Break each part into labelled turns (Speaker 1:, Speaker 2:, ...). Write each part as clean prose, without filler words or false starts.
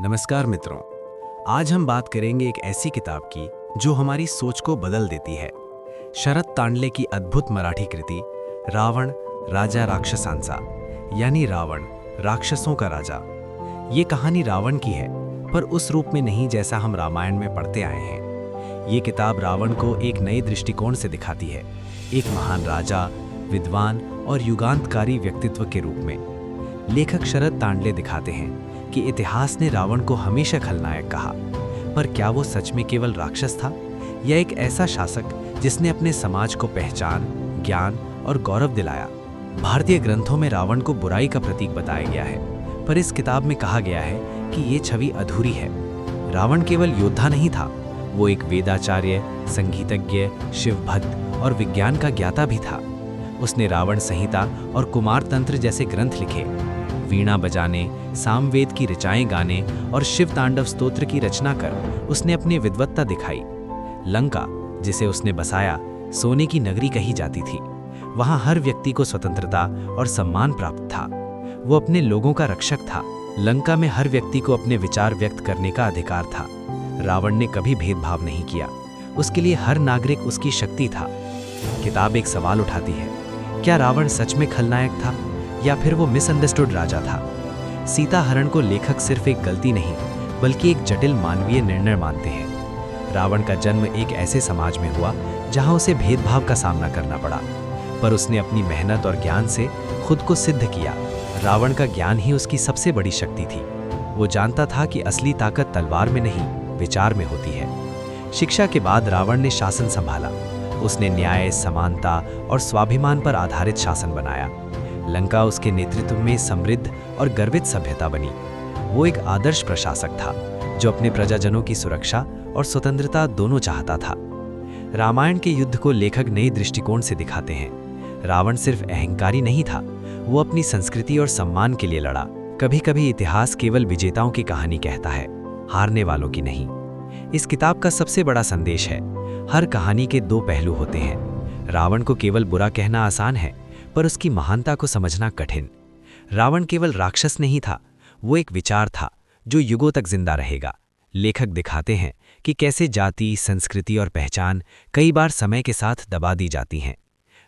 Speaker 1: नमस्कार मित्रों। आज हम बात करेंगे एक ऐसी किताब की जो हमारी सोच को बदल देती है। शरद तांडले की अद्भुत मराठी कृति रावण राजा राक्षसांचा, यानी रावण राक्षसों का राजा। ये कहानी रावण की है, पर उस रूप में नहीं जैसा हम रामायण में पढ़ते आए हैं। ये किताब रावण को एक नए दृष्टिकोण से दिखाती है, एक महान राजा, विद्वान और युगांतकारी व्यक्तित्व के रूप में। लेखक शरद तांडले दिखाते हैं कि इतिहास ने रावण को हमेशा खलनायक कहा, पर क्या वो सच में केवल राक्षस था या एक ऐसा शासक जिसने अपने समाज को पहचान, ज्ञान और गौरव दिलाया। भारतीय ग्रंथों में रावण को बुराई का प्रतीक बताया गया है, पर इस किताब में कहा गया है कि ये छवि अधूरी है। रावण केवल योद्धा नहीं था, वो एक वेदाचार्य, संगीतज्ञ, शिवभक्त और विज्ञान का ज्ञाता भी था। उसने रावण संहिता और कुमार तंत्र जैसे ग्रंथ लिखे। वीणा बजाने, सामवेद की ऋचाएं गाने और शिव तांडव स्तोत्र की रचना कर उसने अपनी विद्वत्ता दिखाई। लंका, जिसे उसने बसाया, सोने की नगरी कही जाती थी। वहां हर व्यक्ति को स्वतंत्रता और सम्मान प्राप्त था। वो अपने लोगों का रक्षक था। लंका में हर व्यक्ति को अपने विचार व्यक्त करने का अधिकार था। रावण ने कभी भेदभाव नहीं किया, उसके लिए हर नागरिक उसकी शक्ति था। किताब एक सवाल उठाती है, क्या रावण सच में खलनायक था या फिर वो मिसअंडरस्टूड राजा था? सीता हरण को लेखक सिर्फ एक गलती नहीं, बल्कि एक जटिल मानवीय निर्णय मानते हैं। रावण का जन्म एक ऐसे समाज में हुआ जहां उसे भेदभाव का सामना करना पड़ा, पर उसने अपनी मेहनत और ज्ञान से खुद को सिद्ध किया। रावण का ज्ञान ही उसकी सबसे बड़ी शक्ति थी। वो जानता था कि असली ताकत तलवार में नहीं, विचार में होती है। शिक्षा के बाद रावण ने शासन संभाला। उसने न्याय, समानता और स्वाभिमान पर आधारित शासन बनाया। लंका उसके नेतृत्व में समृद्ध और गर्वित सभ्यता बनी। वो एक आदर्श प्रशासक था जो अपने प्रजाजनों की सुरक्षा और स्वतंत्रता दोनों चाहता था। रामायण के युद्ध को लेखक नए दृष्टिकोण से दिखाते हैं। रावण सिर्फ अहंकारी नहीं था, वो अपनी संस्कृति और सम्मान के लिए लड़ा। कभी कभी इतिहास केवल विजेताओं की कहानी कहता है, हारने वालों की नहीं। इस किताब का सबसे बड़ा संदेश है, हर कहानी के दो पहलू होते हैं। रावण को केवल बुरा कहना आसान है, पर उसकी महानता को समझना कठिन। रावण केवल राक्षस नहीं था, वो एक विचार था जो युगों तक जिंदा रहेगा। लेखक दिखाते हैं कि कैसे जाति, संस्कृति और पहचान कई बार समय के साथ दबा दी जाती हैं।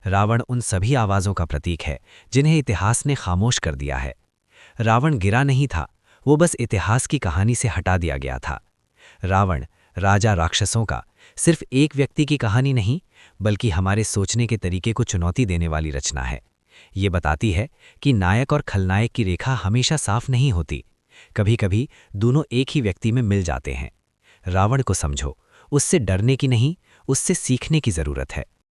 Speaker 1: रावण उन सभी आवाज़ों का प्रतीक है जिन्हें इतिहास ने खामोश कर दिया है। रावण गिरा नहीं था, वो बस इतिहास की कहानी से हटा दिया गया था। रावण राजा राक्षसों का सिर्फ एक व्यक्ति की कहानी नहीं, बल्कि हमारे सोचने के तरीके को चुनौती देने वाली रचना है। ये बताती है कि नायक और खलनायक की रेखा हमेशा साफ नहीं होती। कभी कभी दोनों एक ही व्यक्ति में मिल जाते हैं। रावण को समझो, उससे डरने की नहीं, उससे सीखने की जरूरत है।